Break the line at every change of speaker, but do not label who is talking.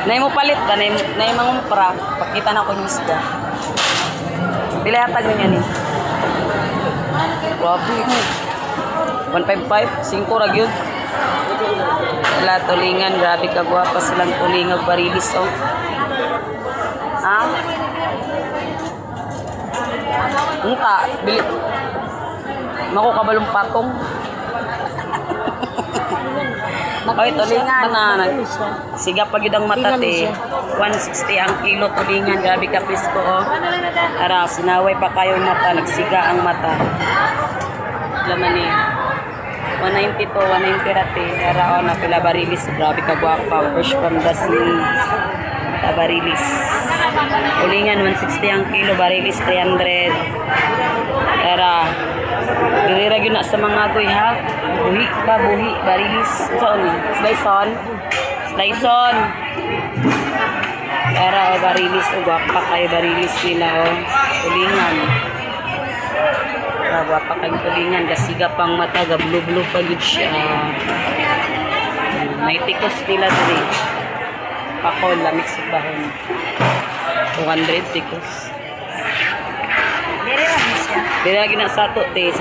Nay mo palit ba? Nay mangumpra. Pakita na ko yung isda. Pila hatag niya ni? Grabe. 155, 5 ra gyud. Wala tulingan, grabe ka guwapa silang tulingag barilis oh. Ha? Unta, bilit. Naku kabalong patong. Oy, tulingan na. Siga pag yun ang mata te. 160 ang kilo tulingan. Grabe ka pisko oh. Ara, sinaway pa kayo mata. Nagsiga ang mata. Laman eh. 190 to, 190 rate. Ara oh, napila barilis. Grabe ka guwapa. Fresh from the sea. Barilis. Tulingan 160 ang kilo. Barilis 300. Ara. Dirira yun na sa mga goy ha. Buhi ba? Buhi. Barilis. Saan? Slayson. Slayson. Era o barilis. O gwapa kayo barilis nila o. Tulingan. Gwapa kayo tulingan. Gasiga pang mata. Gablo-blo pa yun siya. May tikos nila dali. Pakol. Lamig sa bahon. 200 tikos. Dira lagi na sa to te.